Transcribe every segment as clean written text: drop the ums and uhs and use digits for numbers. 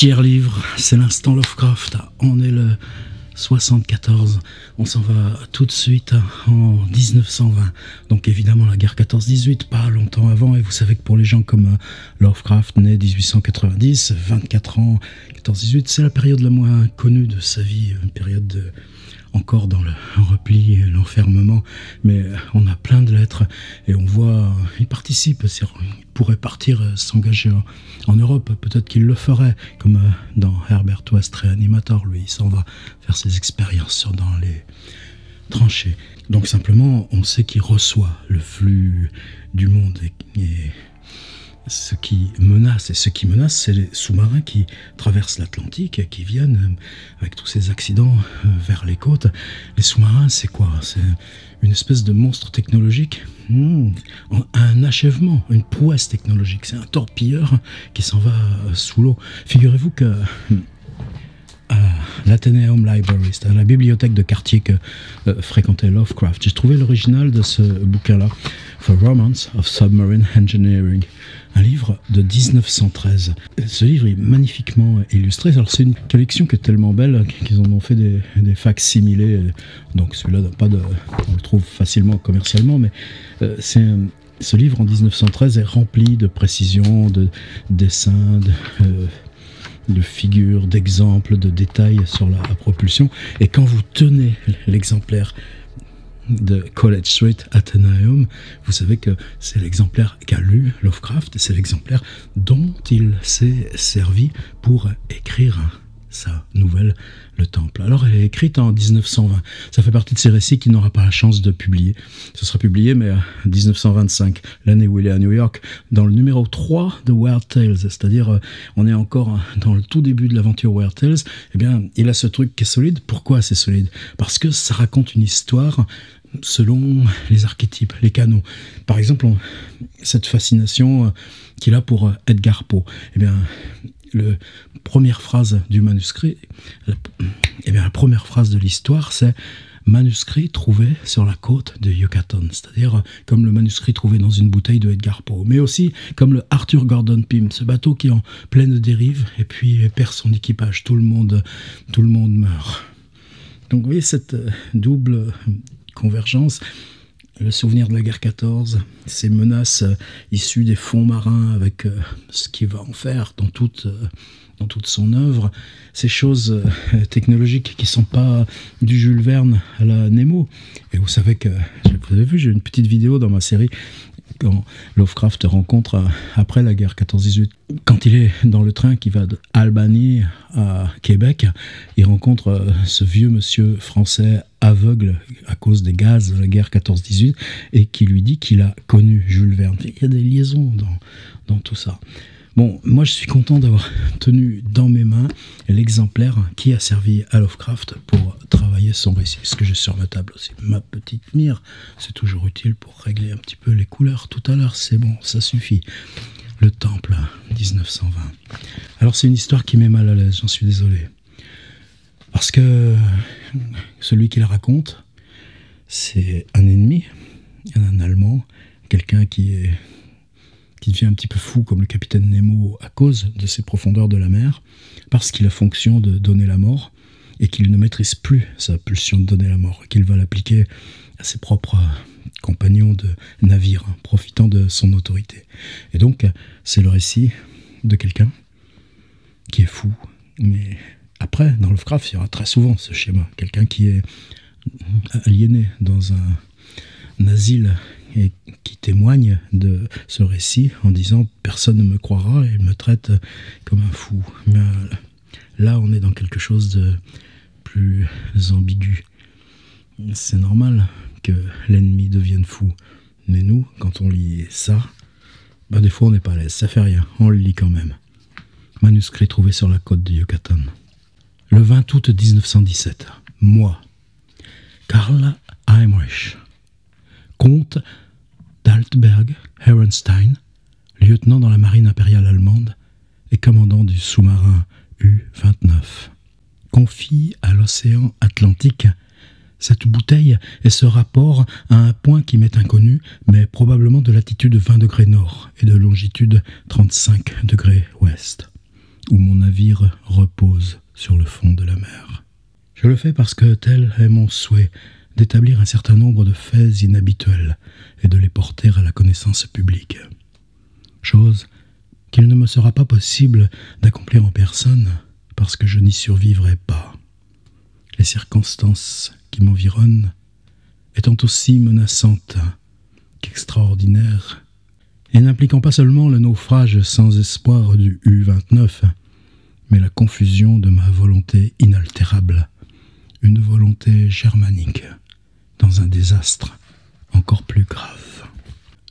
Tire-livre, c'est l'instant Lovecraft. On est le 74. On s'en va tout de suite en 1920. Donc évidemment la guerre 14-18, pas longtemps avant. Et vous savez que pour les gens comme Lovecraft, né 1890, 24 ans, 14-18, c'est la période la moins connue de sa vie. Une période encore dans le repli, l'enfermement, mais on a plein de lettres et on voit, il participe, il pourrait partir s'engager en Europe, peut-être qu'il le ferait, comme dans Herbert West Reanimator, lui, il s'en va faire ses expériences dans les tranchées. Donc simplement, on sait qu'il reçoit le flux du monde et ce qui menace, c'est les sous-marins qui traversent l'Atlantique et qui viennent avec tous ces accidents vers les côtes. Les sous-marins, c'est quoi? C'est une espèce de monstre technologique, un achèvement, une prouesse technologique. C'est un torpilleur qui s'en va sous l'eau. Figurez-vous que à l'Athenaeum Library, c'est la bibliothèque de quartier que fréquentait Lovecraft, j'ai trouvé l'original de ce bouquin-là, For Romance of Submarine Engineering, un livre de 1913. Ce livre est magnifiquement illustré. Alors c'est une collection qui est tellement belle qu'ils en ont fait des facsimilés. Donc celui-là, on le trouve facilement commercialement, mais ce livre en 1913 est rempli de précisions, de dessins, de figures, d'exemples, de détails sur la propulsion. Et quand vous tenez l'exemplaire de College Street Athenaeum, vous savez que c'est l'exemplaire qu'a lu Lovecraft, et c'est l'exemplaire dont il s'est servi pour écrire sa nouvelle, Le Temple. Alors elle est écrite en 1920, ça fait partie de ces récits qu'il n'aura pas la chance de publier. Ce sera publié mais en 1925, l'année où il est à New York, dans le numéro 3 de Weird Tales, c'est-à-dire on est encore dans le tout début de l'aventure Weird Tales. Eh bien il a ce truc qui est solide. Pourquoi c'est solide? Parce que ça raconte une histoire selon les archétypes, les canons. Par exemple, cette fascination qu'il a pour Edgar Poe. Eh bien, la première phrase du manuscrit, la première phrase de l'histoire, c'est manuscrit trouvé sur la côte de Yucatan, c'est-à-dire comme le manuscrit trouvé dans une bouteille de Edgar Poe, mais aussi comme le Arthur Gordon Pym, ce bateau qui est en pleine dérive et puis perd son équipage, tout le monde meurt. Donc vous voyez cette double convergence, le souvenir de la guerre 14, ces menaces issues des fonds marins avec ce qu'il va en faire dans toute son œuvre, ces choses technologiques qui ne sont pas du Jules Verne à la Nemo. Et vous savez que, vous avez vu, j'ai une petite vidéo dans ma série quand Lovecraft rencontre, après la guerre 14-18, quand il est dans le train qui va d'Albany à Québec, il rencontre ce vieux monsieur français aveugle à cause des gaz de la guerre 14-18 et qui lui dit qu'il a connu Jules Verne. Il y a des liaisons dans tout ça. Bon, moi je suis content d'avoir tenu dans mes mains l'exemplaire qui a servi à Lovecraft pour travailler son récit. Ce que j'ai sur ma table aussi, ma petite mire, c'est toujours utile pour régler un petit peu les couleurs. Tout à l'heure, c'est bon, ça suffit. Le Temple, 1920. Alors c'est une histoire qui met mal à l'aise, j'en suis désolé. Parce que celui qui la raconte, c'est un ennemi, un Allemand, quelqu'un qui devient un petit peu fou comme le capitaine Nemo à cause de ses profondeurs de la mer, parce qu'il a fonction de donner la mort, et qu'il ne maîtrise plus sa pulsion de donner la mort, et qu'il va l'appliquer à ses propres compagnons de navire, profitant de son autorité. Et donc, c'est le récit de quelqu'un qui est fou, mais après, dans Lovecraft, il y aura très souvent ce schéma, quelqu'un qui est aliéné dans un asile et qui témoigne de ce récit en disant « personne ne me croira et il me traite comme un fou ». Mais là, on est dans quelque chose de plus ambigu. C'est normal que l'ennemi devienne fou. Mais nous, quand on lit ça, des fois on n'est pas à l'aise, ça fait rien, on le lit quand même. Manuscrit trouvé sur la côte de Yucatan. Le 20 août 1917, moi, Karl Heinrich, comte d'Altberg-Herrenstein, lieutenant dans la marine impériale allemande et commandant du sous-marin U-29, confie à l'océan Atlantique cette bouteille et ce rapport à un point qui m'est inconnu, mais probablement de latitude 20 degrés nord et de longitude 35 degrés ouest. où mon navire repose sur le fond de la mer. Je le fais parce que tel est mon souhait d'établir un certain nombre de faits inhabituels et de les porter à la connaissance publique. Chose qu'il ne me sera pas possible d'accomplir en personne parce que je n'y survivrai pas. Les circonstances qui m'environnent étant aussi menaçantes qu'extraordinaires, et n'impliquant pas seulement le naufrage sans espoir du U-29, mais la confusion de ma volonté inaltérable, une volonté germanique, dans un désastre encore plus grave.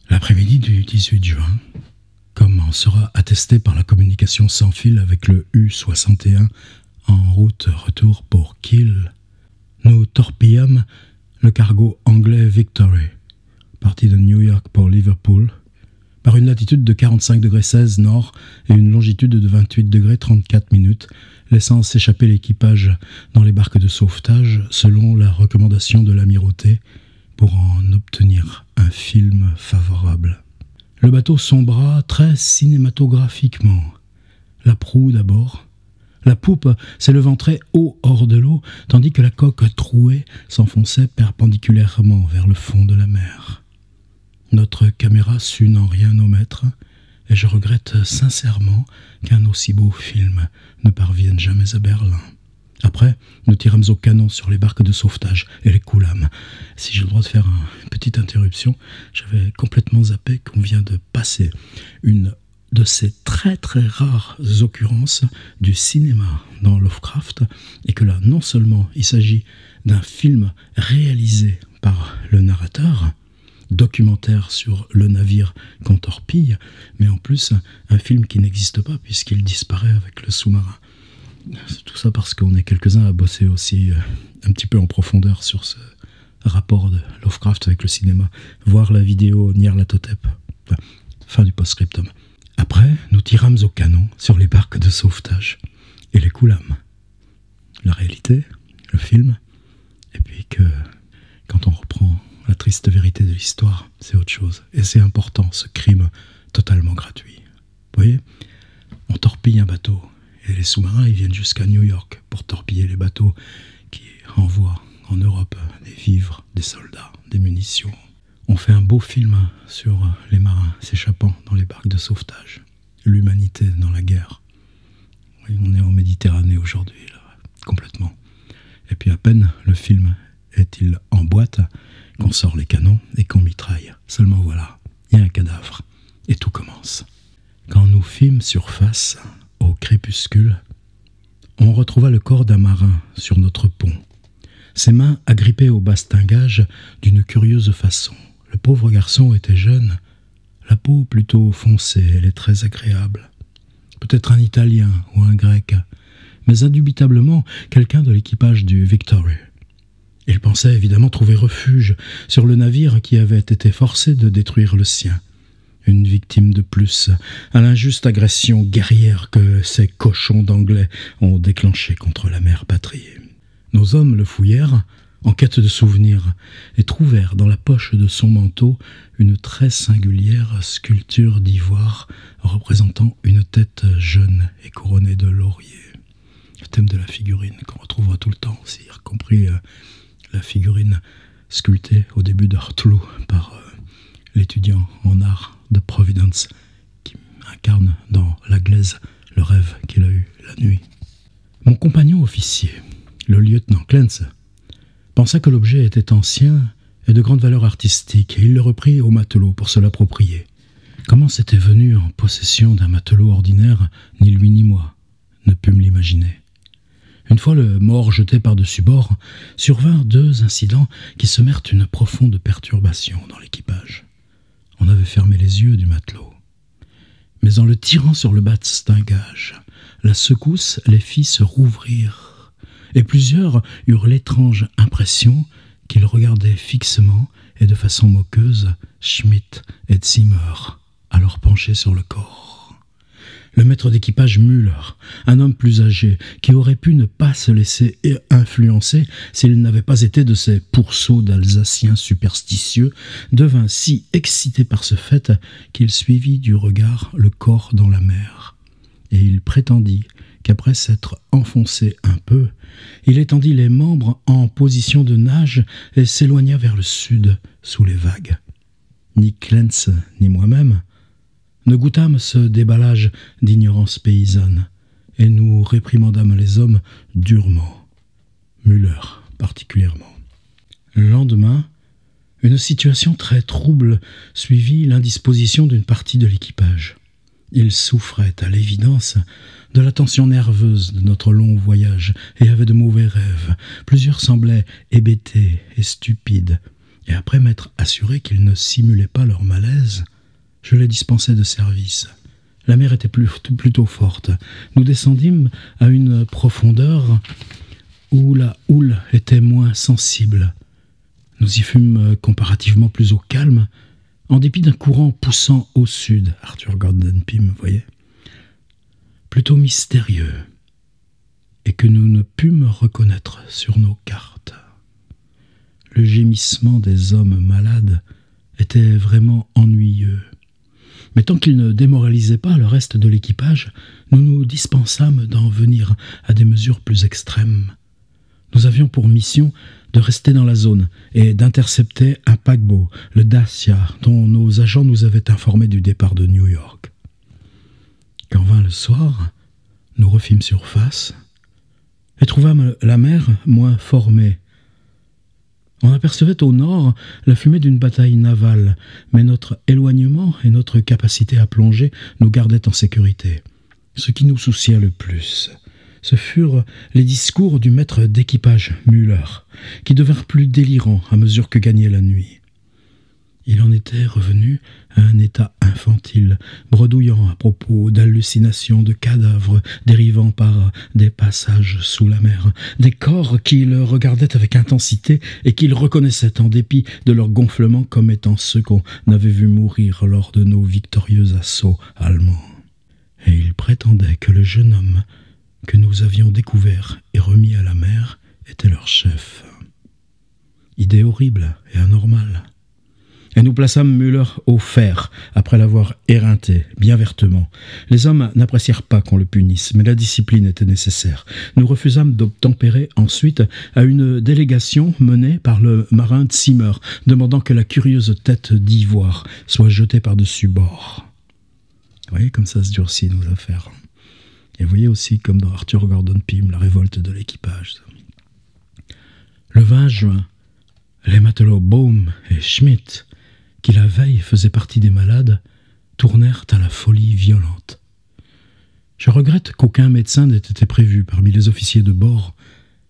L'après-midi du 18 juin, comme en sera attesté par la communication sans fil avec le U-61 en route retour pour Kiel, nous torpillâmes le cargo anglais Victory, parti de New York pour Liverpool, par une latitude de 45°16 nord et une longitude de 28°34', laissant s'échapper l'équipage dans les barques de sauvetage selon la recommandation de l'amirauté pour en obtenir un film favorable. Le bateau sombra très cinématographiquement. La proue d'abord. La poupe s'élevant très haut hors de l'eau, tandis que la coque trouée s'enfonçait perpendiculairement vers le fond de la mer. Notre caméra sut n'en rien omettre, et je regrette sincèrement qu'un aussi beau film ne parvienne jamais à Berlin. Après, nous tirâmes au canon sur les barques de sauvetage et les coulâmes. Si j'ai le droit de faire une petite interruption, j'avais complètement zappé qu'on vient de passer une de ces très très rares occurrences du cinéma dans Lovecraft, et que là, non seulement il s'agit d'un film réalisé par le narrateur, documentaire sur le navire qu'on torpille, mais en plus un film qui n'existe pas puisqu'il disparaît avec le sous-marin. C'est tout ça parce qu'on est quelques-uns à bosser aussi un petit peu en profondeur sur ce rapport de Lovecraft avec le cinéma, voir la vidéo Nyarlathotep, fin du post-scriptum. Après, nous tirâmes au canon sur les barques de sauvetage et les coulâmes. La réalité, le film, et puis que quand on reprend la triste vérité de l'histoire, c'est autre chose. Et c'est important, ce crime totalement gratuit. Vous voyez, on torpille un bateau, et les sous-marins, ils viennent jusqu'à New York pour torpiller les bateaux qui envoient en Europe des vivres, des soldats, des munitions. On fait un beau film sur les marins s'échappant dans les barques de sauvetage. L'humanité dans la guerre. Oui, on est en Méditerranée aujourd'hui, là, complètement. Et puis à peine le film est-il en boîte qu'on sort les canons et qu'on mitraille. Seulement voilà, il y a un cadavre. Et tout commence. Quand nous fîmes surface, au crépuscule, on retrouva le corps d'un marin sur notre pont. Ses mains agrippées au bastingage d'une curieuse façon. Le pauvre garçon était jeune, la peau plutôt foncée, elle est très agréable. Peut-être un Italien ou un Grec, mais indubitablement quelqu'un de l'équipage du Victory. Il pensait évidemment trouver refuge sur le navire qui avait été forcé de détruire le sien. Une victime de plus à l'injuste agression guerrière que ces cochons d'Anglais ont déclenchée contre la mère patrie. Nos hommes le fouillèrent, en quête de souvenirs, et trouvèrent dans la poche de son manteau une très singulière sculpture d'ivoire représentant une tête jeune et couronnée de laurier. Le thème de la figurine qu'on retrouvera tout le temps aussi, y compris la figurine sculptée au début d'Arthlou par l'étudiant en art de Providence qui incarne dans La Glaise le rêve qu'il a eu la nuit. Mon compagnon officier, le lieutenant Clance, pensa que l'objet était ancien et de grande valeur artistique, et il le reprit au matelot pour se l'approprier. Comment c'était venu en possession d'un matelot ordinaire, ni lui ni moi ne pûmes l'imaginer. Une fois le mort jeté par-dessus bord, survinrent deux incidents qui semèrent une profonde perturbation dans l'équipage. On avait fermé les yeux du matelot, mais en le tirant sur le bastingage, la secousse les fit se rouvrir, et plusieurs eurent l'étrange impression qu'ils regardaient fixement et de façon moqueuse Schmidt et Zimmer, alors penchés sur le corps. Le maître d'équipage Müller, un homme plus âgé, qui aurait pu ne pas se laisser influencer s'il n'avait pas été de ces pourceaux d'Alsaciens superstitieux, devint si excité par ce fait qu'il suivit du regard le corps dans la mer, et il prétendit qu'après s'être enfoncé un peu, il étendit les membres en position de nage et s'éloigna vers le sud sous les vagues. Ni Clance ni moi-même ne goûtâmes ce déballage d'ignorance paysanne, et nous réprimandâmes les hommes durement, Müller particulièrement. Le lendemain, une situation très trouble suivit l'indisposition d'une partie de l'équipage. Ils souffraient, à l'évidence, de la tension nerveuse de notre long voyage et avaient de mauvais rêves. Plusieurs semblaient hébétés et stupides, et après m'être assuré qu'ils ne simulaient pas leur malaise, je les dispensai de service. La mer était plutôt forte. Nous descendîmes à une profondeur où la houle était moins sensible. Nous y fûmes comparativement plus au calme, en dépit d'un courant poussant au sud, Arthur Gordon Pym, voyez, plutôt mystérieux, et que nous ne pûmes reconnaître sur nos cartes. Le gémissement des hommes malades était vraiment ennuyeux. Mais tant qu'il ne démoralisait pas le reste de l'équipage, nous nous dispensâmes d'en venir à des mesures plus extrêmes. Nous avions pour mission de rester dans la zone et d'intercepter un paquebot, le Dacia, dont nos agents nous avaient informés du départ de New York. Quand vint le soir, nous refîmes surface et trouvâmes la mer moins formée. On apercevait au nord la fumée d'une bataille navale, mais notre éloignement et notre capacité à plonger nous gardaient en sécurité. Ce qui nous soucia le plus, ce furent les discours du maître d'équipage, Müller, qui devinrent plus délirants à mesure que gagnait la nuit. Il en était revenu à un état infantile, bredouillant à propos d'hallucinations de cadavres dérivant par des passages sous la mer, des corps qu'il regardait avec intensité et qu'il reconnaissait en dépit de leur gonflement comme étant ceux qu'on avait vus mourir lors de nos victorieux assauts allemands. Et il prétendait que le jeune homme que nous avions découvert et remis à la mer était leur chef. Idée horrible et anormale. Et nous plaçâmes Müller au fer, après l'avoir éreinté, bien vertement. Les hommes n'apprécièrent pas qu'on le punisse, mais la discipline était nécessaire. Nous refusâmes d'obtempérer ensuite à une délégation menée par le marin Zimmer, demandant que la curieuse tête d'ivoire soit jetée par-dessus bord. Vous voyez comme ça se durcit nos affaires. Et vous voyez aussi, comme dans Arthur Gordon Pym, la révolte de l'équipage. Le 20 juin, les matelots Baum et Schmidt, qui la veille faisaient partie des malades, tournèrent à la folie violente. Je regrette qu'aucun médecin n'ait été prévu parmi les officiers de bord,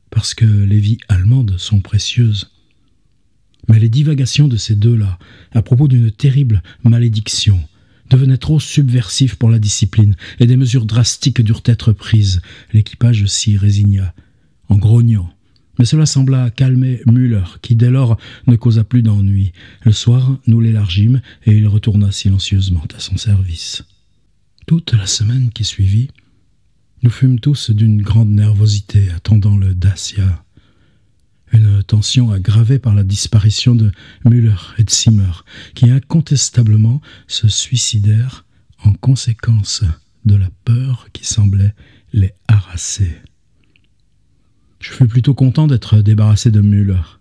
parce que les vies allemandes sont précieuses. Mais les divagations de ces deux-là, à propos d'une terrible malédiction, devenaient trop subversives pour la discipline, et des mesures drastiques durent être prises. L'équipage s'y résigna, en grognant. Mais cela sembla calmer Müller, qui dès lors ne causa plus d'ennui. Le soir, nous l'élargîmes, et il retourna silencieusement à son service. Toute la semaine qui suivit, nous fûmes tous d'une grande nervosité, attendant le Dacia. Une tension aggravée par la disparition de Müller et de Zimmer, qui incontestablement se suicidèrent en conséquence de la peur qui semblait les harasser. Je fus plutôt content d'être débarrassé de Müller,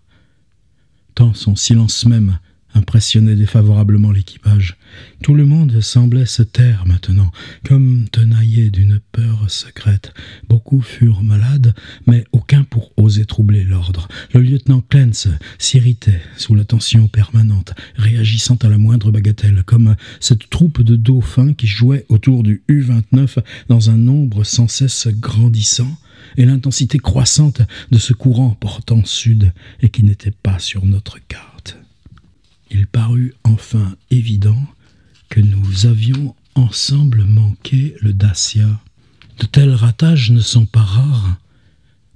tant son silence même impressionnait défavorablement l'équipage. Tout le monde semblait se taire maintenant, comme tenaillé d'une peur secrète. Beaucoup furent malades, mais aucun pour oser troubler l'ordre. Le lieutenant Clance s'irritait sous la tension permanente, réagissant à la moindre bagatelle, comme cette troupe de dauphins qui jouait autour du U-29 dans un nombre sans cesse grandissant, et l'intensité croissante de ce courant portant sud et qui n'était pas sur notre carte. Il parut enfin évident que nous avions ensemble manqué le Dacia. De tels ratages ne sont pas rares,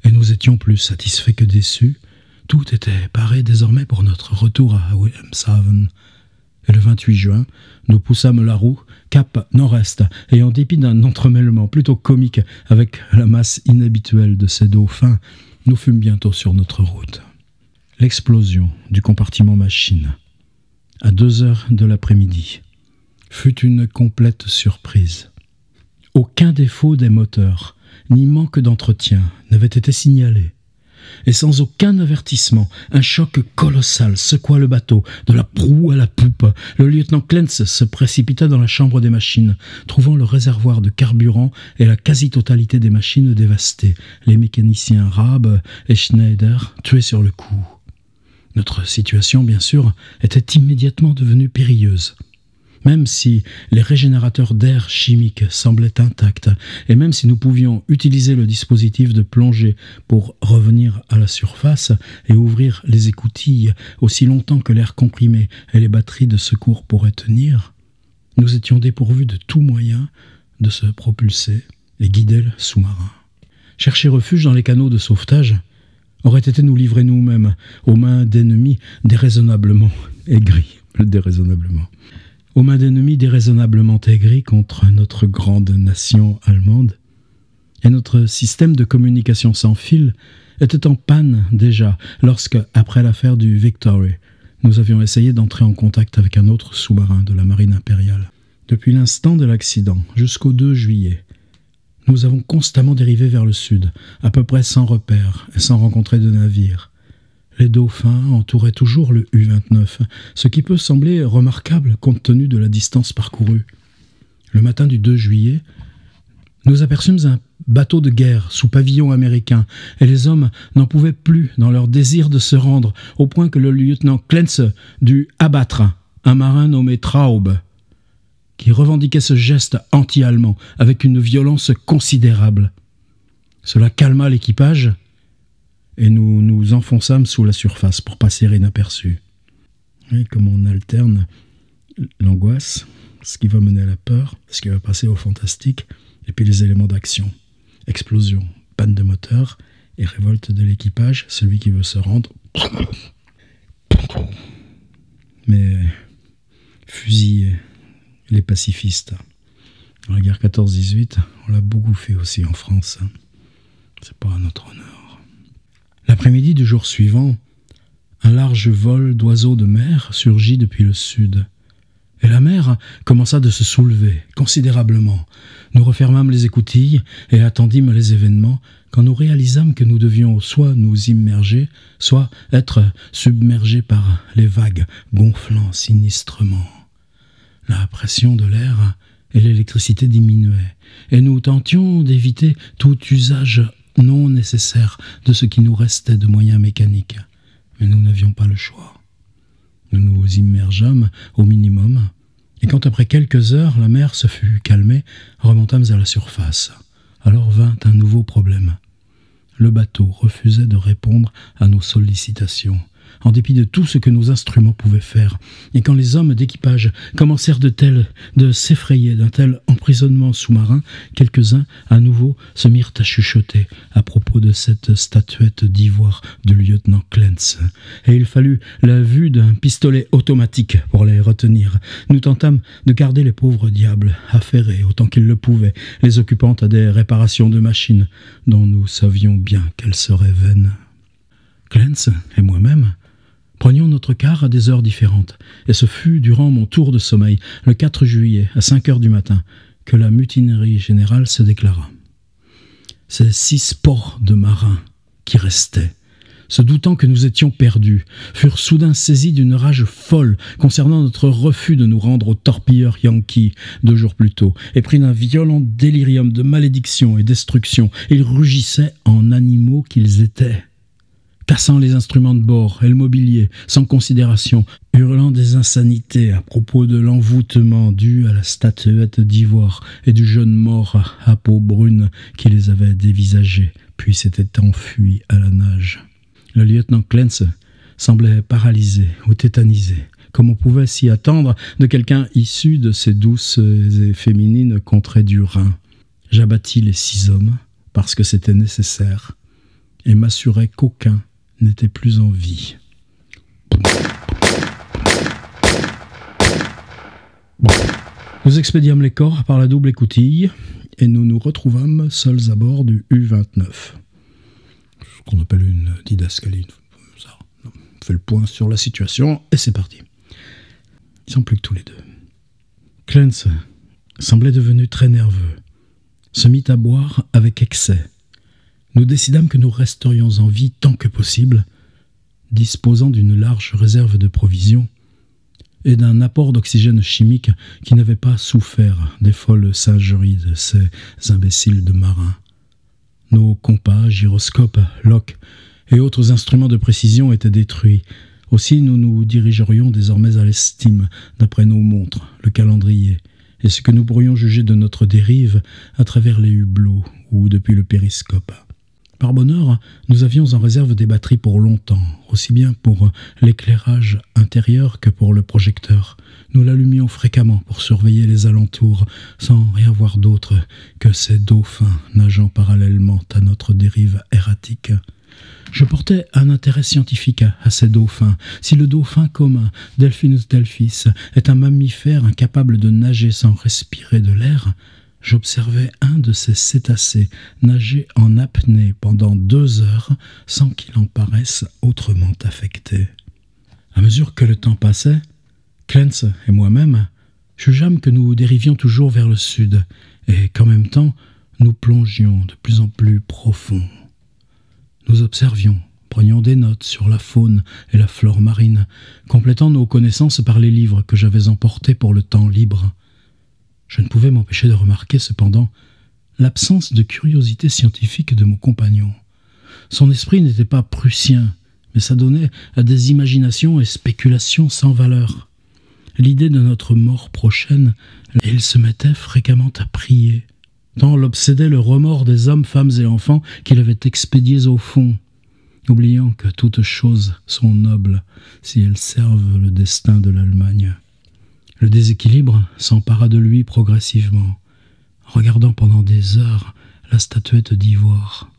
et nous étions plus satisfaits que déçus. Tout était paré désormais pour notre retour à Wilhelmshaven. Et le 28 juin, nous poussâmes la roue cap nord-est, et en dépit d'un entremêlement plutôt comique avec la masse inhabituelle de ces dauphins, nous fûmes bientôt sur notre route. L'explosion du compartiment machine, à 2 heures de l'après-midi, fut une complète surprise. Aucun défaut des moteurs, ni manque d'entretien n'avait été signalé. Et sans aucun avertissement, un choc colossal secoua le bateau, de la proue à la poupe. Le lieutenant Clance se précipita dans la chambre des machines, trouvant le réservoir de carburant et la quasi-totalité des machines dévastées, les mécaniciens Raab et Schneider tués sur le coup. Notre situation, bien sûr, était immédiatement devenue périlleuse. Même si les régénérateurs d'air chimique semblaient intacts, et même si nous pouvions utiliser le dispositif de plongée pour revenir à la surface et ouvrir les écoutilles aussi longtemps que l'air comprimé et les batteries de secours pourraient tenir, nous étions dépourvus de tout moyen de se propulser et guider le sous-marin. Chercher refuge dans les canaux de sauvetage aurait été nous livrer nous-mêmes aux mains d'ennemis déraisonnablement aigris, aux mains d'ennemis déraisonnablement aigris contre notre grande nation allemande. Et notre système de communication sans fil était en panne déjà lorsque, après l'affaire du Victory, nous avions essayé d'entrer en contact avec un autre sous-marin de la marine impériale. Depuis l'instant de l'accident jusqu'au 2 juillet, nous avons constamment dérivé vers le sud, à peu près sans repère et sans rencontrer de navire. Les dauphins entouraient toujours le U-29, ce qui peut sembler remarquable compte tenu de la distance parcourue. Le matin du 2 juillet, nous aperçûmes un bateau de guerre sous pavillon américain, et les hommes n'en pouvaient plus dans leur désir de se rendre, au point que le lieutenant Clance dut abattre un marin nommé Traub, qui revendiquait ce geste anti-allemand avec une violence considérable. Cela calma l'équipage, et nous nous enfonçâmes sous la surface pour passer inaperçus. Et comme on alterne l'angoisse, ce qui va mener à la peur, ce qui va passer au fantastique, et puis les éléments d'action. Explosion, panne de moteur et révolte de l'équipage, celui qui veut se rendre. Mais fusiller les pacifistes. Dans la guerre 14-18, on l'a beaucoup fait aussi en France. C'est pas à notre honneur. L'après-midi du jour suivant, un large vol d'oiseaux de mer surgit depuis le sud. Et la mer commença de se soulever considérablement. Nous refermâmes les écoutilles et attendîmes les événements quand nous réalisâmes que nous devions soit nous immerger, soit être submergés par les vagues gonflant sinistrement. La pression de l'air et l'électricité diminuaient, et nous tentions d'éviter tout usage non nécessaire de ce qui nous restait de moyens mécaniques. Mais nous n'avions pas le choix. Nous nous immergeâmes au minimum, et quand après quelques heures la mer se fut calmée, remontâmes à la surface. Alors vint un nouveau problème. Le bateau refusait de répondre à nos sollicitations, en dépit de tout ce que nos instruments pouvaient faire. Et quand les hommes d'équipage commencèrent de s'effrayer d'un tel emprisonnement sous-marin, quelques-uns, à nouveau, se mirent à chuchoter à propos de cette statuette d'ivoire du lieutenant Clance. Et il fallut la vue d'un pistolet automatique pour les retenir. Nous tentâmes de garder les pauvres diables affairés autant qu'ils le pouvaient, les occupant à des réparations de machines dont nous savions bien qu'elles seraient vaines. Clance et moi-même prenions notre quart à des heures différentes, et ce fut durant mon tour de sommeil, le 4 juillet, à 5 heures du matin, que la mutinerie générale se déclara. Ces 6 porcs de marins qui restaient, se doutant que nous étions perdus, furent soudain saisis d'une rage folle concernant notre refus de nous rendre aux torpilleurs yankees 2 jours plus tôt, et pris d'un violent délirium de malédiction et destruction. Ils rugissaient en animaux qu'ils étaient, cassant les instruments de bord et le mobilier sans considération, hurlant des insanités à propos de l'envoûtement dû à la statuette d'ivoire et du jeune mort à peau brune qui les avait dévisagés, puis s'était enfui à la nage. Le lieutenant Clance semblait paralysé ou tétanisé, comme on pouvait s'y attendre de quelqu'un issu de ces douces et féminines contrées du Rhin. J'abattis les 6 hommes parce que c'était nécessaire et m'assurai qu'aucun n'était plus en vie. Nous expédiâmes les corps par la double écoutille et nous nous retrouvâmes seuls à bord du U-29. Ce qu'on appelle une didascalie. Ça. On fait le point sur la situation et c'est parti. Ils sont plus que tous les deux. Clance semblait devenu très nerveux se mit à boire avec excès. Nous décidâmes que nous resterions en vie tant que possible, disposant d'une large réserve de provisions et d'un apport d'oxygène chimique qui n'avait pas souffert des folles singeries de ces imbéciles de marins. Nos compas, gyroscopes, loques et autres instruments de précision étaient détruits. Aussi nous nous dirigerions désormais à l'estime, d'après nos montres, le calendrier, et ce que nous pourrions juger de notre dérive à travers les hublots ou depuis le périscope. Par bonheur, nous avions en réserve des batteries pour longtemps, aussi bien pour l'éclairage intérieur que pour le projecteur. Nous l'allumions fréquemment pour surveiller les alentours, sans rien voir d'autre que ces dauphins nageant parallèlement à notre dérive erratique. Je portais un intérêt scientifique à ces dauphins. Si le dauphin commun, Delphinus delphis, est un mammifère incapable de nager sans respirer de l'air, j'observais un de ces cétacés nager en apnée pendant 2 heures sans qu'il en paraisse autrement affecté. À mesure que le temps passait, Clance et moi-même jugeâmes que nous dérivions toujours vers le sud et qu'en même temps nous plongions de plus en plus profond. Nous observions, prenions des notes sur la faune et la flore marine, complétant nos connaissances par les livres que j'avais emportés pour le temps libre. Je ne pouvais m'empêcher de remarquer cependant l'absence de curiosité scientifique de mon compagnon. Son esprit n'était pas prussien, mais s'adonnait à des imaginations et spéculations sans valeur. L'idée de notre mort prochaine, et il se mettait fréquemment à prier, tant l'obsédait le remords des hommes, femmes et enfants qu'il avait expédiés au fond, oubliant que toutes choses sont nobles si elles servent le destin de l'Allemagne. Le déséquilibre s'empara de lui progressivement, regardant pendant des heures la statuette d'ivoire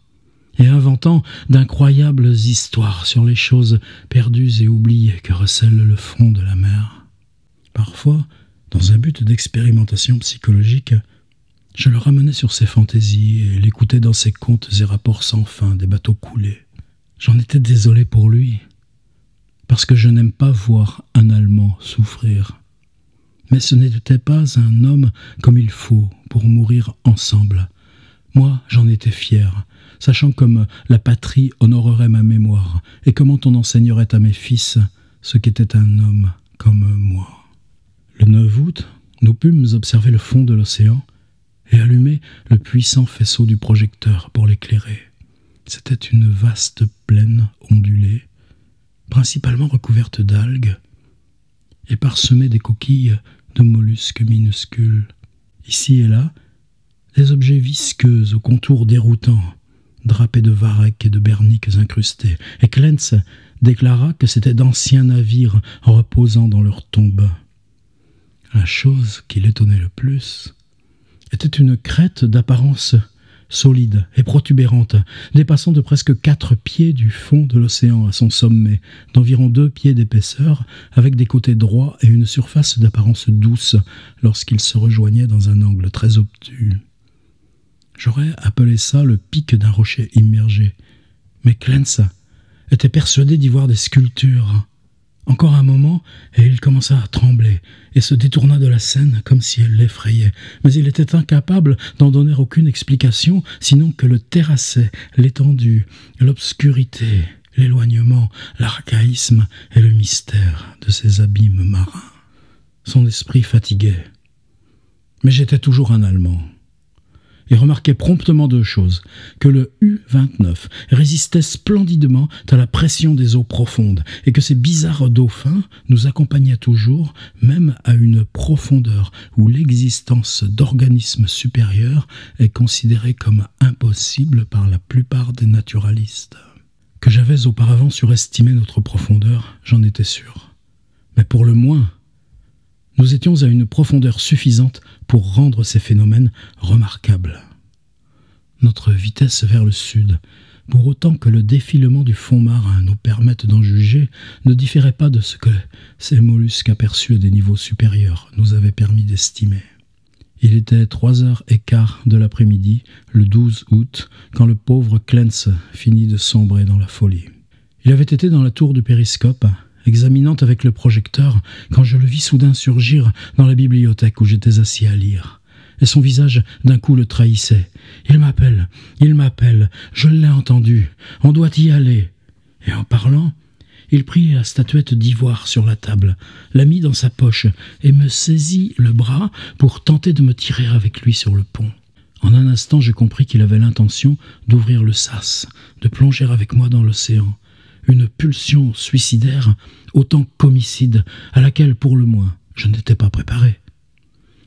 et inventant d'incroyables histoires sur les choses perdues et oubliées que recèle le fond de la mer. Parfois, dans un but d'expérimentation psychologique, je le ramenais sur ses fantaisies et l'écoutais dans ses contes et rapports sans fin des bateaux coulés. J'en étais désolé pour lui, parce que je n'aime pas voir un Allemand souffrir. Mais ce n'était pas un homme comme il faut pour mourir ensemble. Moi, j'en étais fier, sachant comme la patrie honorerait ma mémoire et comment on enseignerait à mes fils ce qu'était un homme comme moi. Le 9 août, nous pûmes observer le fond de l'océan et allumer le puissant faisceau du projecteur pour l'éclairer. C'était une vaste plaine ondulée, principalement recouverte d'algues et parsemée des coquilles de mollusques minuscules. Ici et là, des objets visqueux aux contours déroutants, drapés de varechs et de berniques incrustés, et Clance déclara que c'étaient d'anciens navires reposant dans leurs tombes. La chose qui l'étonnait le plus était une crête d'apparence solide et protubérante, dépassant de presque 4 pieds du fond de l'océan à son sommet, d'environ 2 pieds d'épaisseur, avec des côtés droits et une surface d'apparence douce lorsqu'il se rejoignait dans un angle très obtus. J'aurais appelé ça le pic d'un rocher immergé, mais Clance était persuadé d'y voir des sculptures. Encore un moment, et il commença à trembler, et se détourna de la scène comme si elle l'effrayait. Mais il était incapable d'en donner aucune explication, sinon que le terrassait, l'étendue, l'obscurité, l'éloignement, l'archaïsme et le mystère de ces abîmes marins. Son esprit fatiguait. Mais j'étais toujours un Allemand. Et remarquait promptement 2 choses, que le U-29 résistait splendidement à la pression des eaux profondes, et que ces bizarres dauphins nous accompagnaient toujours, même à une profondeur où l'existence d'organismes supérieurs est considérée comme impossible par la plupart des naturalistes. Que j'avais auparavant surestimé notre profondeur, j'en étais sûr. Mais pour le moins, nous étions à une profondeur suffisante pour rendre ces phénomènes remarquables. Notre vitesse vers le sud, pour autant que le défilement du fond marin nous permette d'en juger, ne différait pas de ce que ces mollusques aperçus à des niveaux supérieurs nous avaient permis d'estimer. Il était 3h15 de l'après-midi, le 12 août, quand le pauvre Clance finit de sombrer dans la folie. Il avait été dans la tour du périscope, examinant avec le projecteur, quand je le vis soudain surgir dans la bibliothèque où j'étais assis à lire. et son visage d'un coup le trahissait. « Il m'appelle, je l'ai entendu, on doit y aller. » Et en parlant, il prit la statuette d'ivoire sur la table, la mit dans sa poche et me saisit le bras pour tenter de me tirer avec lui sur le pont. En un instant, j'ai compris qu'il avait l'intention d'ouvrir le sas, de plonger avec moi dans l'océan. Une pulsion suicidaire, autant qu'homicide, à laquelle, pour le moins, je n'étais pas préparé.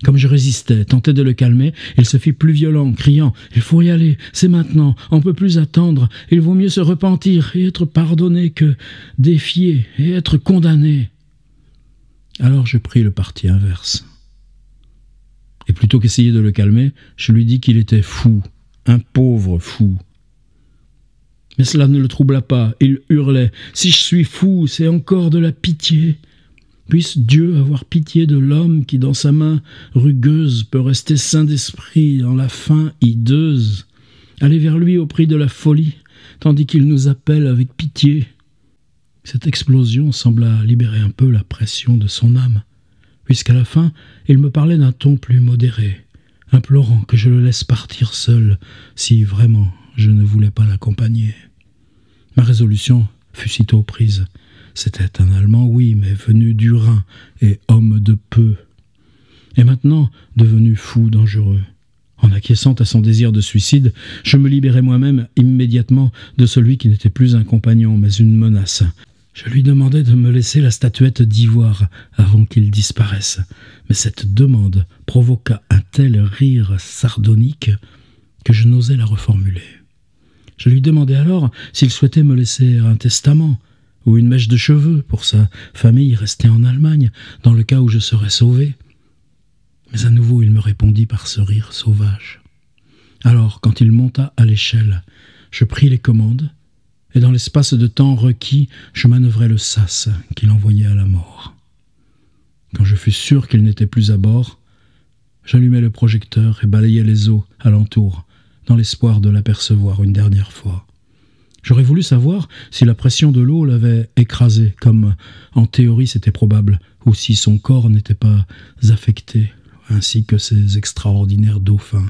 Comme je résistais, tentais de le calmer, il se fit plus violent, criant « Il faut y aller, c'est maintenant, on ne peut plus attendre, il vaut mieux se repentir et être pardonné que défier et être condamné. » Alors je pris le parti inverse. Et plutôt qu'essayer de le calmer, je lui dis qu'il était fou, un pauvre fou. Mais cela ne le troubla pas, il hurlait « Si je suis fou, c'est encore de la pitié !» Puisse Dieu avoir pitié de l'homme qui, dans sa main rugueuse, peut rester sain d'esprit dans la faim hideuse. Aller vers lui au prix de la folie, tandis qu'il nous appelle avec pitié. Cette explosion sembla libérer un peu la pression de son âme, puisqu'à la fin, il me parlait d'un ton plus modéré, implorant que je le laisse partir seul, si vraiment je ne voulais pas l'accompagner. Ma résolution fut sitôt prise. C'était un Allemand, oui, mais venu du Rhin et homme de peu. Et maintenant, devenu fou dangereux. En acquiesçant à son désir de suicide, je me libérai moi-même immédiatement de celui qui n'était plus un compagnon, mais une menace. Je lui demandai de me laisser la statuette d'ivoire avant qu'il disparaisse, mais cette demande provoqua un tel rire sardonique que je n'osais la reformuler. Je lui demandai alors s'il souhaitait me laisser un testament, ou une mèche de cheveux pour sa famille restée en Allemagne, dans le cas où je serais sauvé. Mais à nouveau il me répondit par ce rire sauvage. Alors, quand il monta à l'échelle, je pris les commandes, et dans l'espace de temps requis, je manœuvrai le sas qui l'envoyait à la mort. Quand je fus sûr qu'il n'était plus à bord, j'allumai le projecteur et balayai les eaux alentour, dans l'espoir de l'apercevoir une dernière fois. J'aurais voulu savoir si la pression de l'eau l'avait écrasé, comme en théorie c'était probable, ou si son corps n'était pas affecté, ainsi que ses extraordinaires dauphins.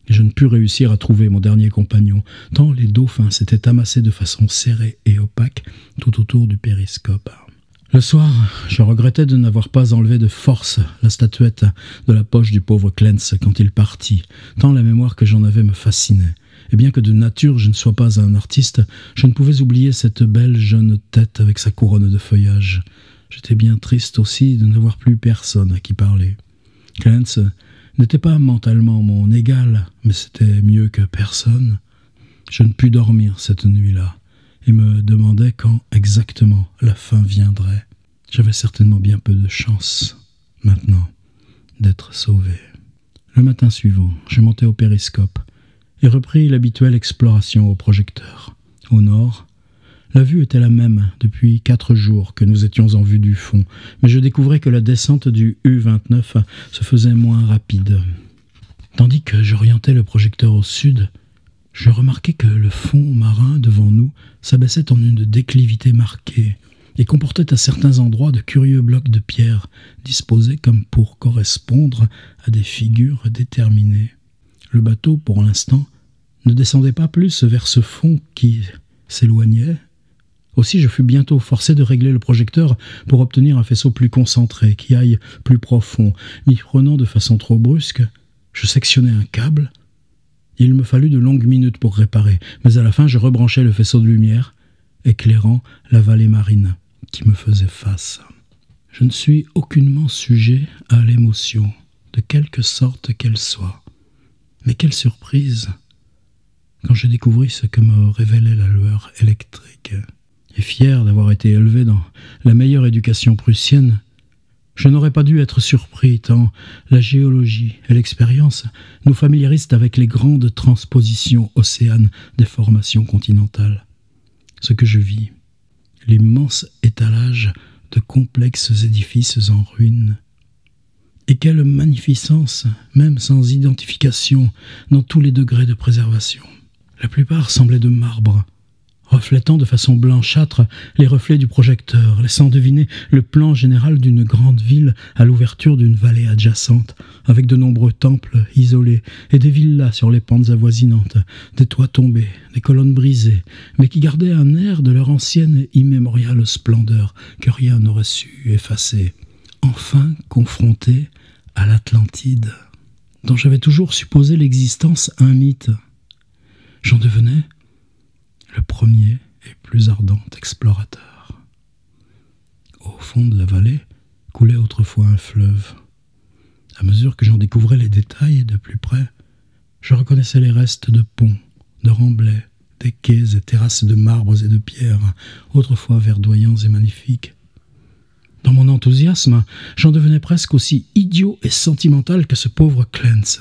Et je ne pus réussir à trouver mon dernier compagnon, tant les dauphins s'étaient amassés de façon serrée et opaque tout autour du périscope. Le soir, je regrettais de n'avoir pas enlevé de force la statuette de la poche du pauvre Clence quand il partit, tant la mémoire que j'en avais me fascinait. Et bien que de nature je ne sois pas un artiste, je ne pouvais oublier cette belle jeune tête avec sa couronne de feuillage. J'étais bien triste aussi de n'avoir plus personne à qui parler. Clence n'était pas mentalement mon égal, mais c'était mieux que personne. Je ne pus dormir cette nuit-là, et me demandais quand exactement la fin viendrait. J'avais certainement bien peu de chance, maintenant, d'être sauvé. Le matin suivant, je montai au périscope, et repris l'habituelle exploration au projecteur. Au nord, la vue était la même depuis 4 jours que nous étions en vue du fond, mais je découvrais que la descente du U-29 se faisait moins rapide. Tandis que j'orientais le projecteur au sud, je remarquai que le fond marin devant nous s'abaissait en une déclivité marquée et comportait à certains endroits de curieux blocs de pierre disposés comme pour correspondre à des figures déterminées. Le bateau, pour l'instant, ne descendait pas plus vers ce fond qui s'éloignait. Aussi, je fus bientôt forcé de régler le projecteur pour obtenir un faisceau plus concentré, qui aille plus profond. M'y prenant de façon trop brusque, je sectionnai un câble. Il me fallut de longues minutes pour réparer, mais à la fin, je rebranchai le faisceau de lumière, éclairant la vallée marine qui me faisait face. Je ne suis aucunement sujet à l'émotion, de quelque sorte qu'elle soit. Mais quelle surprise quand je découvris ce que me révélait la lueur électrique. Et fier d'avoir été élevé dans la meilleure éducation prussienne, je n'aurais pas dû être surpris tant la géologie et l'expérience nous familiarisent avec les grandes transpositions océanes des formations continentales. Ce que je vis, l'immense étalage de complexes édifices en ruines, et quelle magnificence, même sans identification, dans tous les degrés de préservation. La plupart semblaient de marbre, reflétant de façon blanchâtre les reflets du projecteur, laissant deviner le plan général d'une grande ville à l'ouverture d'une vallée adjacente, avec de nombreux temples isolés et des villas sur les pentes avoisinantes, des toits tombés, des colonnes brisées, mais qui gardaient un air de leur ancienne immémoriale splendeur que rien n'aurait su effacer. Enfin confronté à l'Atlantide, dont j'avais toujours supposé l'existence un mythe, j'en devenais le premier et plus ardent explorateur. Au fond de la vallée coulait autrefois un fleuve. À mesure que j'en découvrais les détails de plus près, je reconnaissais les restes de ponts, de remblais, des quais et terrasses de marbres et de pierres, autrefois verdoyants et magnifiques. Dans mon enthousiasme, j'en devenais presque aussi idiot et sentimental que ce pauvre Clance,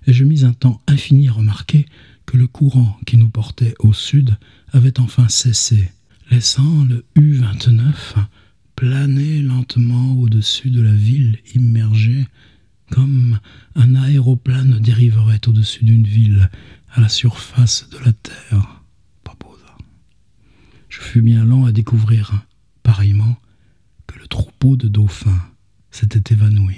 et je mis un temps infini à remarquer que le courant qui nous portait au sud avait enfin cessé, laissant le U-29 planer lentement au-dessus de la ville immergée, comme un aéroplane dériverait au-dessus d'une ville à la surface de la terre. Pas beau, ça. Je fus bien lent à découvrir, pareillement, que le troupeau de dauphins s'était évanoui.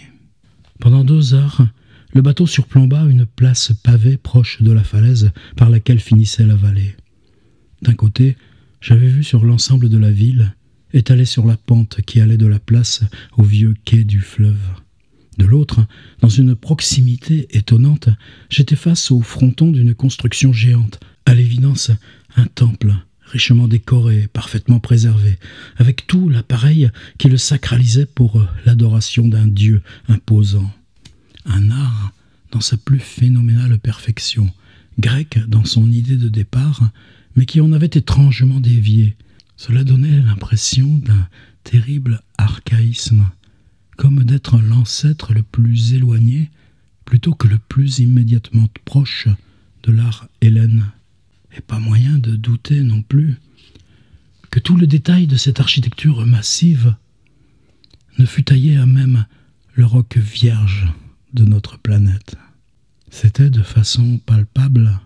Pendant 2 heures, le bateau surplomba une place pavée proche de la falaise par laquelle finissait la vallée. D'un côté, j'avais vu sur l'ensemble de la ville, étalée sur la pente qui allait de la place au vieux quai du fleuve. De l'autre, dans une proximité étonnante, j'étais face au fronton d'une construction géante, à l'évidence un temple, richement décoré, parfaitement préservé, avec tout l'appareil qui le sacralisait pour l'adoration d'un dieu imposant. Un art dans sa plus phénoménale perfection, grec dans son idée de départ, mais qui en avait étrangement dévié. Cela donnait l'impression d'un terrible archaïsme, comme d'être l'ancêtre le plus éloigné, plutôt que le plus immédiatement proche de l'art hellène. Et pas moyen de douter non plus que tout le détail de cette architecture massive ne fût taillé à même le roc vierge de notre planète. C'était de façon palpable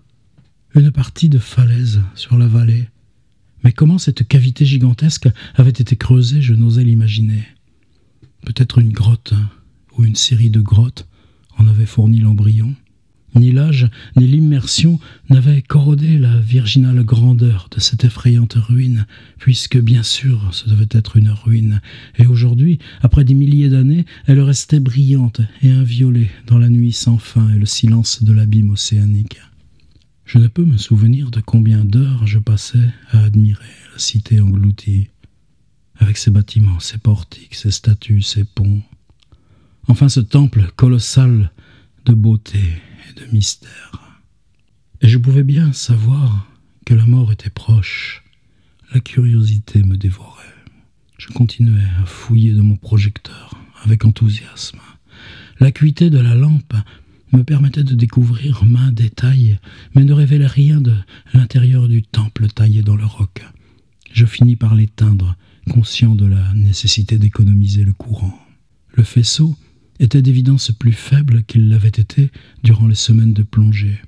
une partie de falaise sur la vallée, mais comment cette cavité gigantesque avait été creusée, je n'osais l'imaginer. Peut-être une grotte ou une série de grottes en avait fourni l'embryon. Ni l'âge, ni l'immersion n'avaient corrodé la virginale grandeur de cette effrayante ruine, puisque, bien sûr, ce devait être une ruine, et aujourd'hui, après des milliers d'années, elle restait brillante et inviolée dans la nuit sans fin et le silence de l'abîme océanique. Je ne peux me souvenir de combien d'heures je passais à admirer la cité engloutie, avec ses bâtiments, ses portiques, ses statues, ses ponts. Enfin, ce temple colossal de beauté et de mystère. Et je pouvais bien savoir que la mort était proche. La curiosité me dévorait. Je continuais à fouiller de mon projecteur avec enthousiasme. L'acuité de la lampe me permettait de découvrir maints détails, mais ne révélait rien de l'intérieur du temple taillé dans le roc. Je finis par l'éteindre, conscient de la nécessité d'économiser le courant. Le faisceau était d'évidence plus faible qu'il l'avait été durant les semaines de plongée.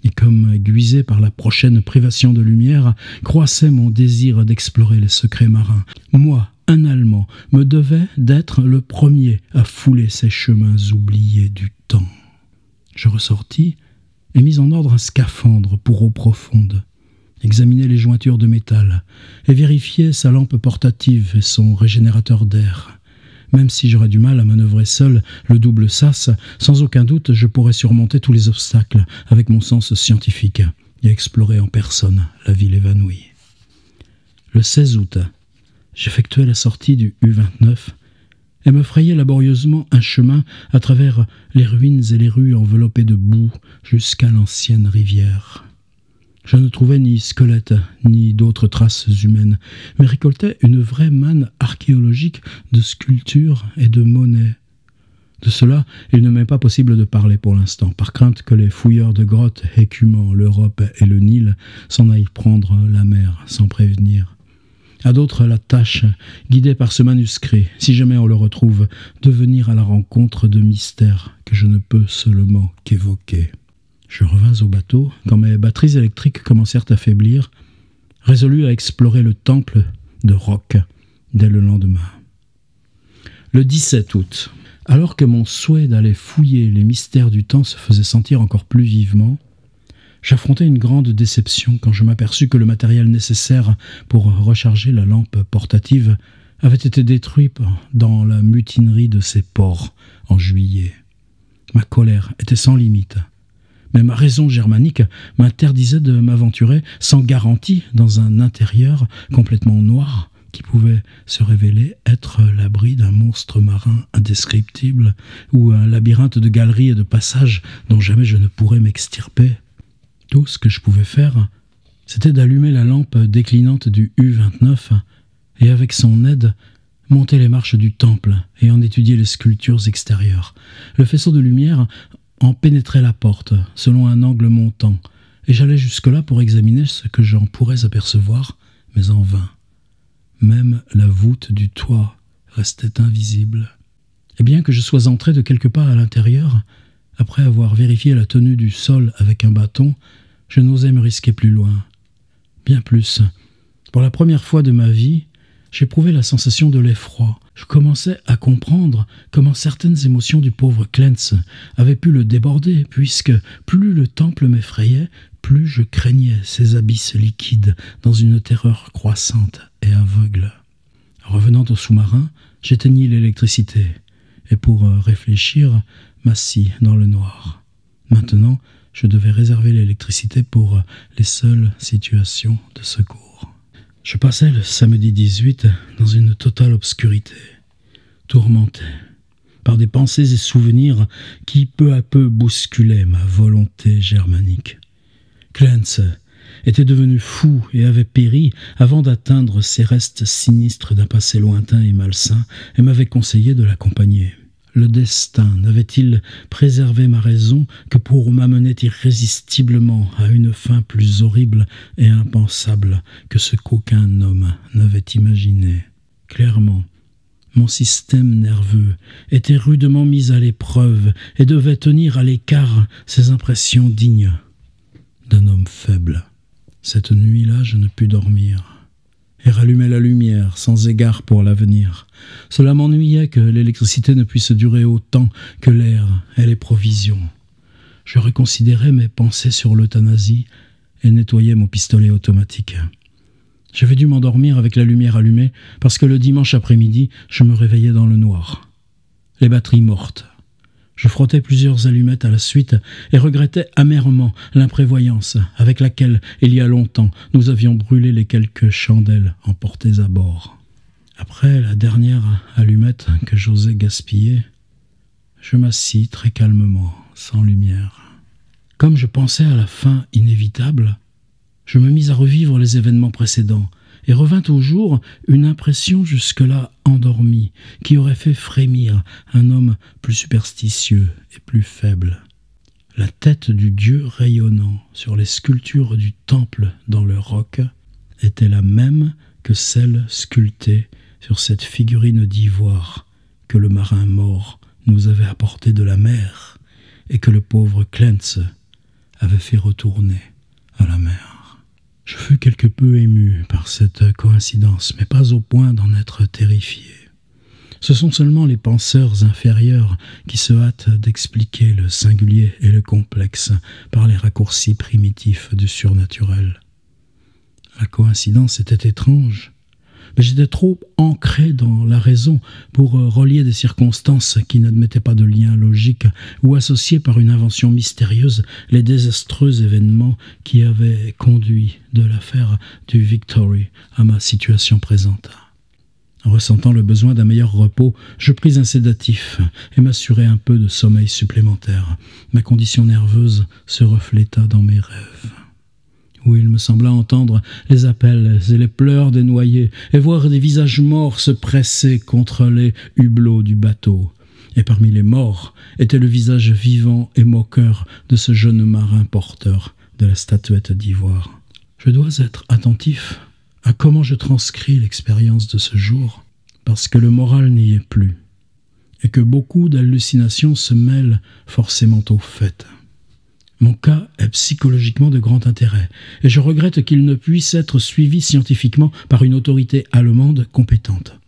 Et comme aiguisé par la prochaine privation de lumière, croissait mon désir d'explorer les secrets marins. Moi, un Allemand, me devais d'être le premier à fouler ces chemins oubliés du temps. Je ressortis et mis en ordre un scaphandre pour eau profonde, examinai les jointures de métal et vérifiai sa lampe portative et son régénérateur d'air. Même si j'aurais du mal à manœuvrer seul le double sas, sans aucun doute je pourrais surmonter tous les obstacles avec mon sens scientifique et explorer en personne la ville évanouie. Le 16 août, j'effectuai la sortie du U-29 et me frayai laborieusement un chemin à travers les ruines et les rues enveloppées de boue jusqu'à l'ancienne rivière. Je ne trouvai ni squelette, ni d'autres traces humaines, mais récoltai une vraie manne archéologique de sculptures et de monnaies. De cela, il ne m'est pas possible de parler pour l'instant, par crainte que les fouilleurs de grottes écumant l'Europe et le Nil s'en aillent prendre la mer sans prévenir. À d'autres la tâche, guidée par ce manuscrit, si jamais on le retrouve, de venir à la rencontre de mystères que je ne peux seulement qu'évoquer. Je revins au bateau quand mes batteries électriques commencèrent à faiblir, résolu à explorer le temple de roc dès le lendemain. Le 17 août, alors que mon souhait d'aller fouiller les mystères du temps se faisait sentir encore plus vivement, j'affrontais une grande déception quand je m'aperçus que le matériel nécessaire pour recharger la lampe portative avait été détruit dans la mutinerie de ses ports en juillet. Ma colère était sans limite, mais ma raison germanique m'interdisait de m'aventurer sans garantie dans un intérieur complètement noir qui pouvait se révéler être l'abri d'un monstre marin indescriptible ou un labyrinthe de galeries et de passages dont jamais je ne pourrais m'extirper. Tout ce que je pouvais faire, c'était d'allumer la lampe déclinante du U-29 et avec son aide, monter les marches du temple et en étudier les sculptures extérieures. Le faisceau de lumière en pénétrait la porte, selon un angle montant, et j'allais jusque-là pour examiner ce que j'en pourrais apercevoir, mais en vain. Même la voûte du toit restait invisible. Et bien que je sois entré de quelques pas à l'intérieur, après avoir vérifié la tenue du sol avec un bâton, je n'osais me risquer plus loin. Bien plus. Pour la première fois de ma vie, j'éprouvais la sensation de l'effroi. Je commençais à comprendre comment certaines émotions du pauvre Clance avaient pu le déborder, puisque plus le temple m'effrayait, plus je craignais ces abysses liquides dans une terreur croissante et aveugle. Revenant au sous-marin, j'éteignis l'électricité, et pour réfléchir, m'assis dans le noir. Maintenant, je devais réserver l'électricité pour les seules situations de secours. Je passais le samedi 18 dans une totale obscurité, tourmenté par des pensées et souvenirs qui peu à peu bousculaient ma volonté germanique. Clance était devenu fou et avait péri avant d'atteindre ces restes sinistres d'un passé lointain et malsain et m'avait conseillé de l'accompagner. Le destin n'avait-il préservé ma raison que pour m'amener irrésistiblement à une fin plus horrible et impensable que ce qu'aucun homme n'avait imaginé? Clairement, mon système nerveux était rudement mis à l'épreuve et devait tenir à l'écart ces impressions dignes d'un homme faible. Cette nuit-là, je ne pus dormir et rallumer la lumière sans égard pour l'avenir. Cela m'ennuyait que l'électricité ne puisse durer autant que l'air et les provisions. Je reconsidérais mes pensées sur l'euthanasie et nettoyais mon pistolet automatique. J'avais dû m'endormir avec la lumière allumée parce que le dimanche après-midi, je me réveillais dans le noir. Les batteries mortes. Je frottais plusieurs allumettes à la suite et regrettais amèrement l'imprévoyance avec laquelle, il y a longtemps, nous avions brûlé les quelques chandelles emportées à bord. Après la dernière allumette que j'osais gaspiller, je m'assis très calmement, sans lumière. Comme je pensais à la fin inévitable, je me mis à revivre les événements précédents et revint au jour une impression jusque-là endormie qui aurait fait frémir un homme plus superstitieux et plus faible. La tête du dieu rayonnant sur les sculptures du temple dans le roc était la même que celle sculptée sur cette figurine d'ivoire que le marin mort nous avait apportée de la mer et que le pauvre Clance avait fait retourner à la mer. Je fus quelque peu ému par cette coïncidence, mais pas au point d'en être terrifié. Ce sont seulement les penseurs inférieurs qui se hâtent d'expliquer le singulier et le complexe par les raccourcis primitifs du surnaturel. La coïncidence était étrange, mais j'étais trop ancré dans la raison pour relier des circonstances qui n'admettaient pas de lien logique ou associer par une invention mystérieuse les désastreux événements qui avaient conduit de l'affaire du Victory à ma situation présente. Ressentant le besoin d'un meilleur repos, je pris un sédatif et m'assurai un peu de sommeil supplémentaire. Ma condition nerveuse se refléta dans mes rêves, où il me sembla entendre les appels et les pleurs des noyés et voir des visages morts se presser contre les hublots du bateau. Et parmi les morts était le visage vivant et moqueur de ce jeune marin porteur de la statuette d'ivoire. Je dois être attentif à comment je transcris l'expérience de ce jour, parce que le moral n'y est plus, et que beaucoup d'hallucinations se mêlent forcément au fait. Mon cas est psychologiquement de grand intérêt, et je regrette qu'il ne puisse être suivi scientifiquement par une autorité allemande compétente.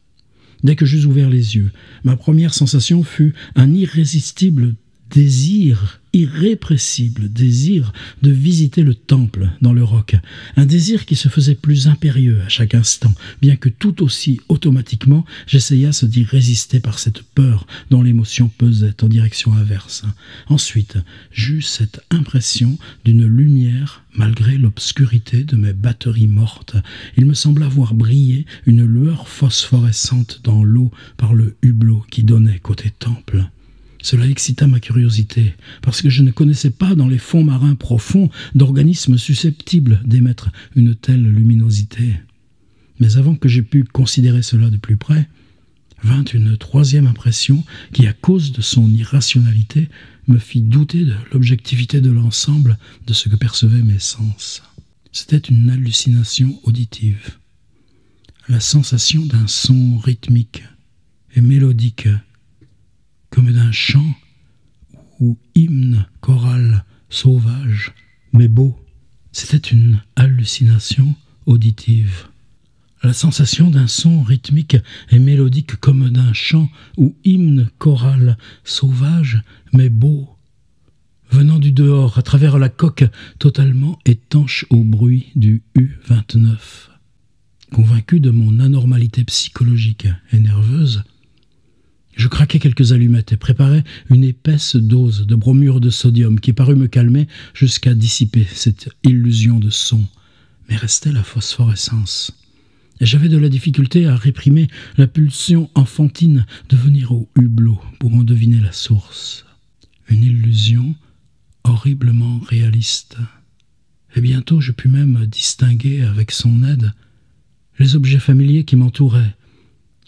Dès que j'eus ouvert les yeux, ma première sensation fut un irrésistible désir, irrépressible désir de visiter le temple dans le roc, un désir qui se faisait plus impérieux à chaque instant, bien que tout aussi automatiquement j'essayasse d'y résister par cette peur dont l'émotion pesait en direction inverse. Ensuite, j'eus cette impression d'une lumière malgré l'obscurité de mes batteries mortes. Il me sembla voir briller une lueur phosphorescente dans l'eau par le hublot qui donnait côté temple. Cela excita ma curiosité, parce que je ne connaissais pas dans les fonds marins profonds d'organismes susceptibles d'émettre une telle luminosité. Mais avant que j'aie pu considérer cela de plus près, vint une troisième impression qui, à cause de son irrationalité, me fit douter de l'objectivité de l'ensemble de ce que percevaient mes sens. C'était une hallucination auditive, la sensation d'un son rythmique et mélodique, comme d'un chant ou hymne choral sauvage, mais beau. C'était une hallucination auditive. La sensation d'un son rythmique et mélodique comme d'un chant ou hymne choral sauvage, mais beau, venant du dehors à travers la coque totalement étanche au bruit du U-29. Convaincu de mon anormalité psychologique et nerveuse, je craquai quelques allumettes et préparai une épaisse dose de bromure de sodium qui parut me calmer jusqu'à dissiper cette illusion de son. Mais restait la phosphorescence. Et j'avais de la difficulté à réprimer la pulsion enfantine de venir au hublot pour en deviner la source. Une illusion horriblement réaliste. Et bientôt je pus même distinguer avec son aide les objets familiers qui m'entouraient,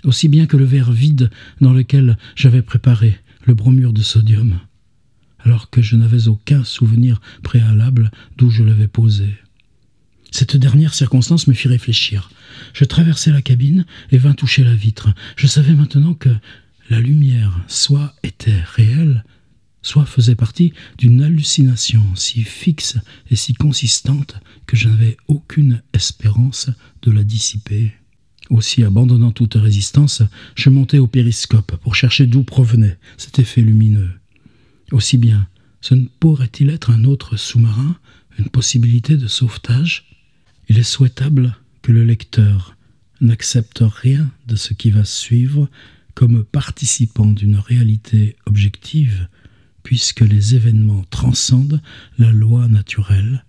aussi bien que le verre vide dans lequel j'avais préparé le bromure de sodium, alors que je n'avais aucun souvenir préalable d'où je l'avais posé. Cette dernière circonstance me fit réfléchir. Je traversai la cabine et vins toucher la vitre. Je savais maintenant que la lumière soit était réelle, soit faisait partie d'une hallucination si fixe et si consistante que je n'avais aucune espérance de la dissiper. Aussi, abandonnant toute résistance, je montai au périscope pour chercher d'où provenait cet effet lumineux. Aussi bien, ce ne pourrait-il être un autre sous-marin, une possibilité de sauvetage? Il est souhaitable que le lecteur n'accepte rien de ce qui va suivre comme participant d'une réalité objective, puisque les événements transcendent la loi naturelle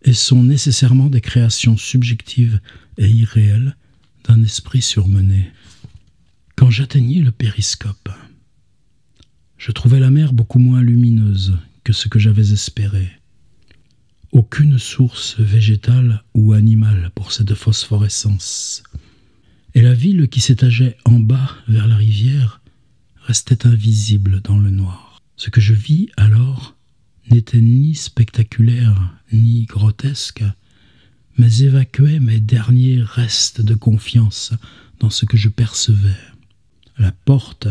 et sont nécessairement des créations subjectives et irréelles d'un esprit surmené. Quand j'atteignis le périscope, je trouvai la mer beaucoup moins lumineuse que ce que j'avais espéré. Aucune source végétale ou animale pour cette phosphorescence. Et la ville qui s'étageait en bas vers la rivière restait invisible dans le noir. Ce que je vis alors n'était ni spectaculaire ni grotesque, mais évacuait mes derniers restes de confiance dans ce que je percevais. La porte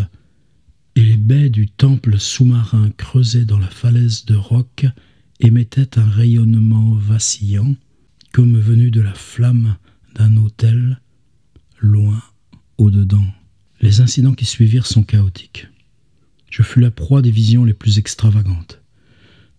et les baies du temple sous-marin creusé dans la falaise de roc émettaient un rayonnement vacillant, comme venu de la flamme d'un autel, loin au-dedans. Les incidents qui suivirent sont chaotiques. Je fus la proie des visions les plus extravagantes.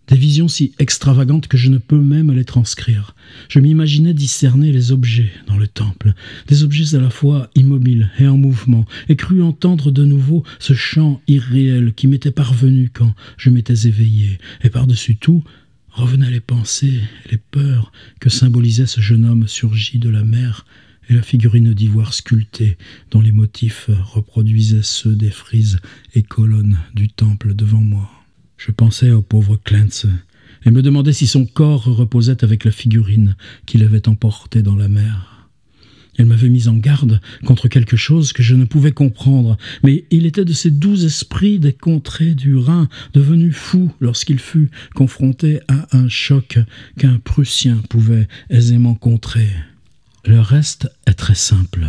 Des visions si extravagantes que je ne peux même les transcrire. Je m'imaginais discerner les objets dans le temple, des objets à la fois immobiles et en mouvement, et crus entendre de nouveau ce chant irréel qui m'était parvenu quand je m'étais éveillé. Et par-dessus tout, revenaient les pensées et les peurs que symbolisait ce jeune homme surgi de la mer et la figurine d'ivoire sculptée dont les motifs reproduisaient ceux des frises et colonnes du temple devant moi. Je pensais au pauvre Clance et me demandais si son corps reposait avec la figurine qu'il avait emportée dans la mer. Elle m'avait mis en garde contre quelque chose que je ne pouvais comprendre, mais il était de ces doux esprits des contrées du Rhin, devenu fou lorsqu'il fut confronté à un choc qu'un Prussien pouvait aisément contrer. Le reste est très simple.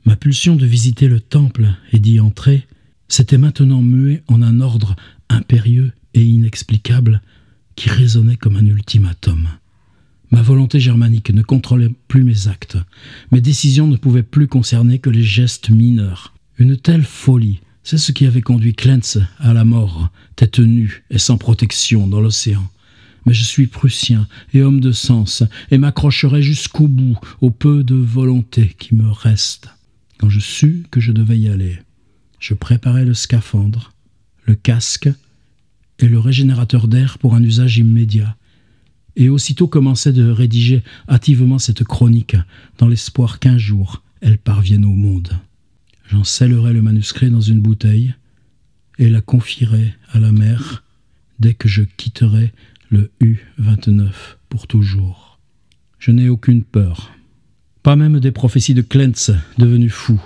Ma pulsion de visiter le temple et d'y entrer s'était maintenant muée en un ordre impérieux et inexplicable qui résonnait comme un ultimatum. Ma volonté germanique ne contrôlait plus mes actes. Mes décisions ne pouvaient plus concerner que les gestes mineurs. Une telle folie, c'est ce qui avait conduit Clentz à la mort, tête nue et sans protection dans l'océan. Mais je suis prussien et homme de sens, et m'accrocherai jusqu'au bout au peu de volonté qui me reste. Quand je sus que je devais y aller, je préparai le scaphandre, le casque et le régénérateur d'air pour un usage immédiat, et aussitôt commençai de rédiger hâtivement cette chronique, dans l'espoir qu'un jour elle parvienne au monde. J'en scellerai le manuscrit dans une bouteille et la confierai à la mer dès que je quitterai le U-29 pour toujours. Je n'ai aucune peur, pas même des prophéties de Clentz devenu fou.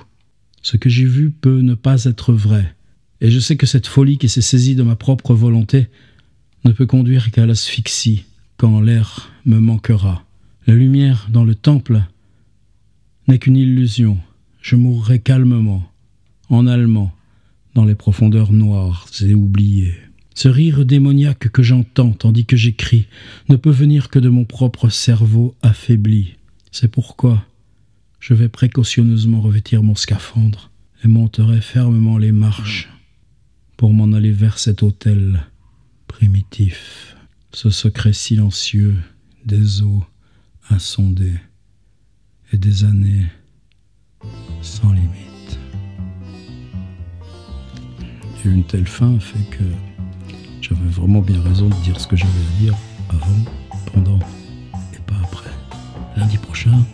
Ce que j'ai vu peut ne pas être vrai, et je sais que cette folie qui s'est saisie de ma propre volonté ne peut conduire qu'à l'asphyxie quand l'air me manquera. La lumière dans le temple n'est qu'une illusion. Je mourrai calmement, en allemand, dans les profondeurs noires et oubliées. Ce rire démoniaque que j'entends tandis que j'écris ne peut venir que de mon propre cerveau affaibli. C'est pourquoi je vais précautionneusement revêtir mon scaphandre et monterai fermement les marches pour m'en aller vers cet autel primitif, ce secret silencieux des eaux insondées et des années sans limite. Et une telle fin fait que j'avais vraiment bien raison de dire ce que j'avais à dire avant, pendant et pas après. Lundi prochain,